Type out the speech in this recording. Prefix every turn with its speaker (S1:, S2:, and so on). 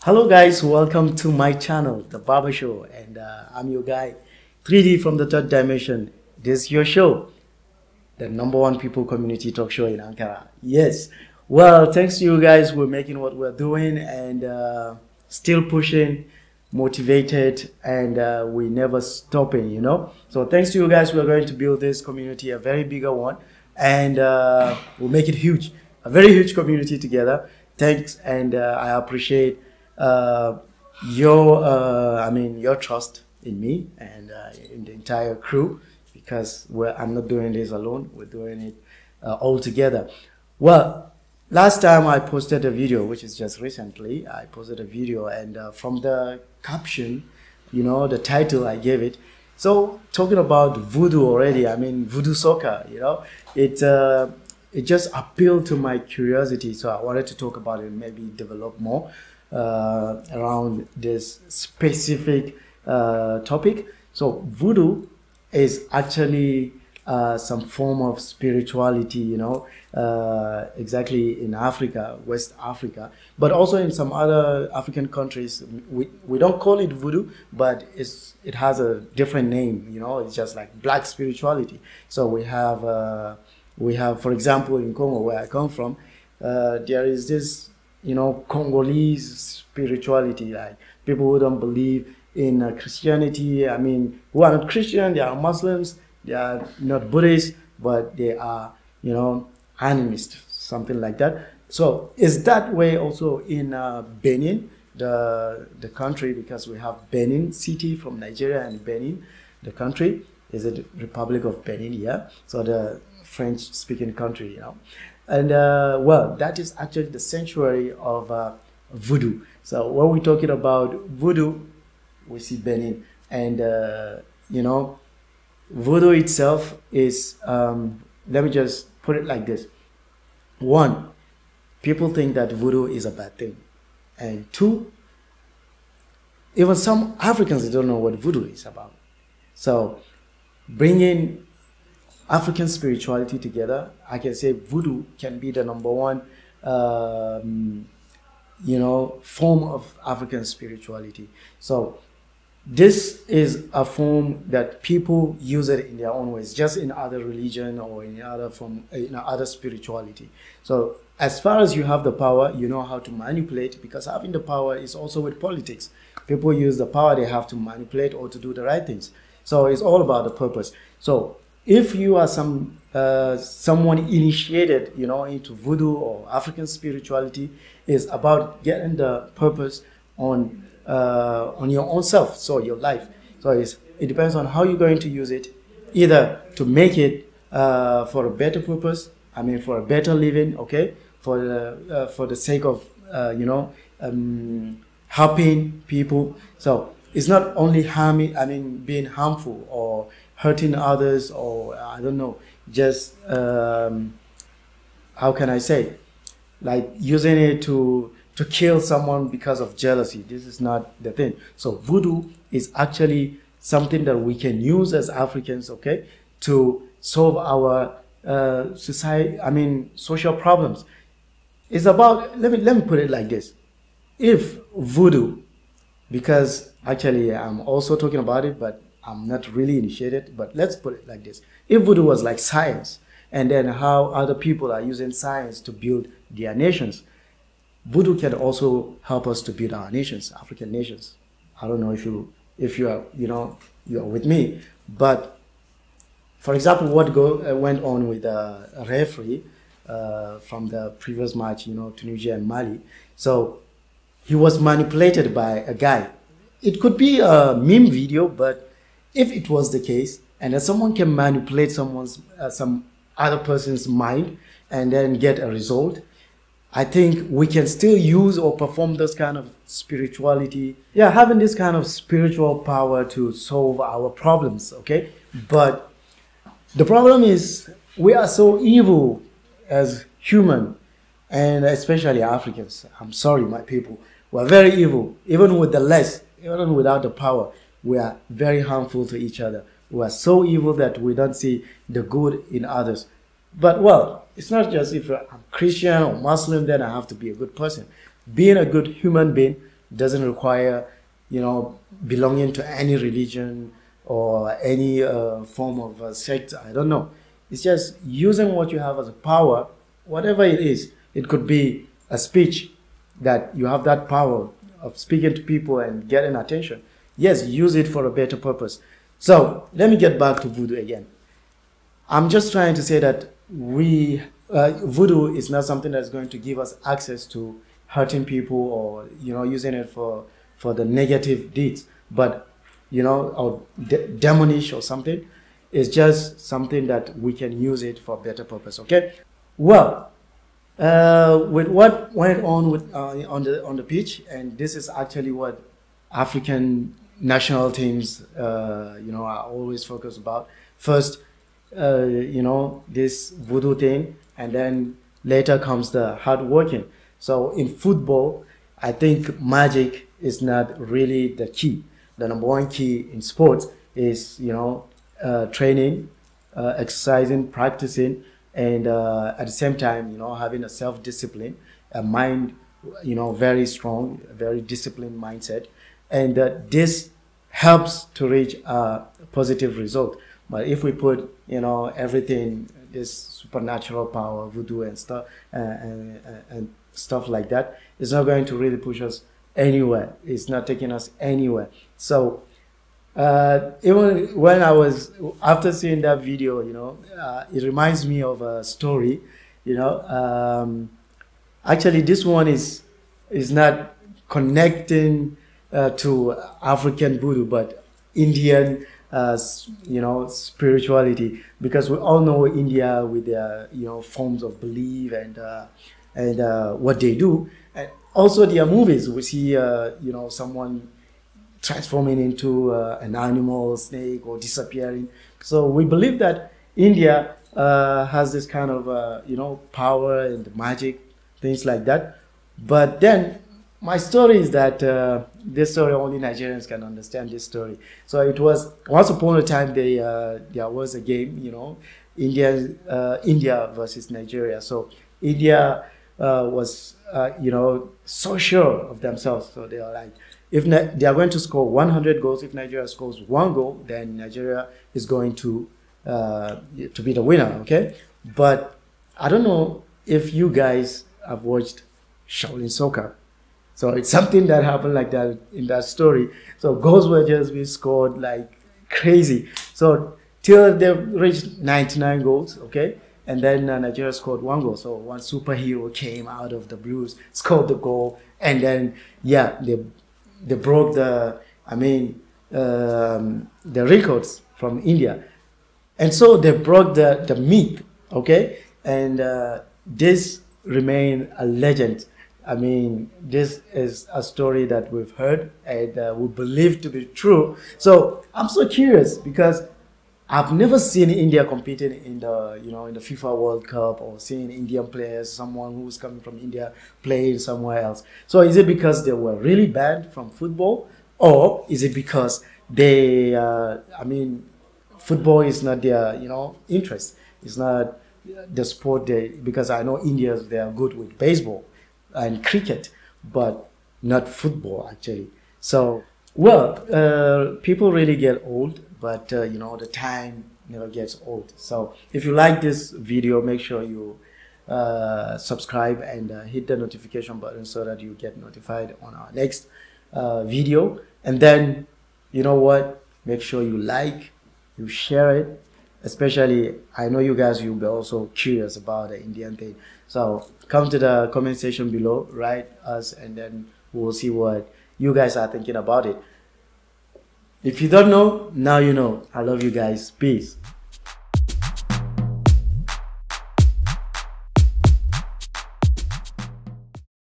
S1: Hello guys, welcome to my channel, The Barber Show, and I'm your guy, 3D from the third dimension. This is your show, the #1 people community talk show in Ankara. Yes, well, thanks to you guys, we're making what we're doing and still pushing, motivated, and we never stopping, you know. So thanks to you guys, we're going to build this community, a very bigger one, and we'll make it huge, a very huge community together. Thanks, and I appreciate your trust in me and in the entire crew, because I'm not doing this alone. We're doing it all together. Well, last time I posted a video, which is just recently, I posted a video, and from the caption, you know, the title I gave it. So talking about voodoo already, I mean voodoo soccer, you know, it just appealed to my curiosity. So I wanted to talk about it, maybe develop more around this specific topic. So voodoo is actually some form of spirituality, you know, exactly in Africa, West Africa, but also in some other African countries. We don't call it voodoo, but it has a different name, you know. It's just like black spirituality. So we have, for example, in Congo, where I come from, there is this, you know, Congolese spirituality, like people who don't believe in Christianity. I mean, who are not Christian, they are Muslims, they are not Buddhists, but they are, you know, animist, something like that. So is that way also in Benin, the country, because we have Benin city from Nigeria, and Benin, the country, is the Republic of Benin, yeah? So the French-speaking country, you know. And well, that is actually the sanctuary of voodoo. So when we're talking about voodoo, we see Benin, and you know, voodoo itself is, let me just put it like this. One, people think that voodoo is a bad thing, and two, even some Africans, they don't know what voodoo is about. So bringing African spirituality together, I can say voodoo can be the #1 you know, form of African spirituality. So this is a form that people use it in their own ways, just in other religion or in other form, in other spirituality. So as far as you have the power, you know how to manipulate, because having the power is also with politics. People use the power they have to manipulate or to do the right things. So it's all about the purpose. So if you are someone initiated, you know, into voodoo or African spirituality, is about getting the purpose on your own self, so your life. So it depends on how you're going to use it, either to make it for a better purpose, I mean for a better living, okay, for the sake of you know, helping people. So it's not only harming, I mean being harmful or hurting others, or I don't know, just how can I say, like using it to kill someone because of jealousy. This is not the thing. So voodoo is actually something that we can use as Africans, okay, to solve our social problems. It's about, let me put it like this. If voodoo, because actually I'm also talking about it, but I'm not really initiated, but let's put it like this. If voodoo was like science, and then how other people are using science to build their nations, voodoo can also help us to build our nations, African nations. I don't know if you are, you know, you are with me, but for example, what went on with a referee from the previous match, you know, Tunisia and Mali. So he was manipulated by a guy. It could be a meme video, but if it was the case, and that someone can manipulate some other person's mind and then get a result, I think we can still use or perform this kind of spirituality. Yeah, having this kind of spiritual power to solve our problems, okay? But the problem is we are so evil as human, and especially Africans. I'm sorry, my people. We're very evil, even with the less, even without the power. We are very harmful to each other. We are so evil that we don't see the good in others. But well, it's not just if I'm Christian or Muslim, then I have to be a good person. Being a good human being It doesn't require, belonging to any religion or any form of sect. I don't know. It's just using what you have as a power, whatever it is. It could be a speech, that you have that power of speaking to people and getting attention. Yes, use it for a better purpose. So let me get back to voodoo again. I'm just trying to say that voodoo is not something that's going to give us access to hurting people or using it for the negative deeds, but or demonish or something. It's just something that we can use it for better purpose. Okay. Well, with what went on on the pitch, and this is actually what African national teams are always focused about. First, this voodoo thing, and then later comes the hard working. So in football, I think magic is not really the key. The number one key in sports is training, exercising, practicing, and at the same time having a self-discipline, a mind very strong, very disciplined mindset, and this helps to reach a positive result. But if we put everything, this supernatural power, voodoo and stuff and stuff like that, it's not going to really push us anywhere. It's not taking us anywhere. So even when I was, after seeing that video, it reminds me of a story. Actually this one is not connecting to African voodoo, but Indian spirituality, because we all know India with their forms of belief and what they do, and also their movies. We see someone transforming into an animal, snake, or disappearing. So we believe that India has this kind of power and magic, things like that. But then my story is that this story, only Nigerians can understand this story. So it was once upon a time there was a game, India versus Nigeria. So India was so sure of themselves. So they are like, if they are going to score 100 goals, if Nigeria scores 1 goal, then Nigeria is going to be the winner. Okay, but I don't know if you guys have watched Shaolin Soccer. So it's something that happened like that in that story. So goals were just being scored like crazy. So till they reached 99 goals, okay? And then Nigeria scored 1 goal. So one superhero came out of the blues, scored the goal, and then they broke the records from India. And so they broke the myth, okay? And this remained a legend. This is a story that we've heard and we believe to be true. So I'm so curious because I've never seen India competing in the in the FIFA World Cup, or seeing Indian players, someone who's coming from India playing somewhere else. So is it because they were really banned from football, or is it because they football is not their interest? It's not the sport because I know India, they are good with baseball and cricket, but not football actually. So people really get old, but the time never gets old. So if you like this video, make sure you subscribe and hit the notification button so that you get notified on our next video. And then make sure you like, you share it. Especially, I know you guys, you'll be also curious about the Indian thing. So come to the comment section below, write us, and then we'll see what you guys are thinking about it. If you don't know, now you know. I love you guys. Peace.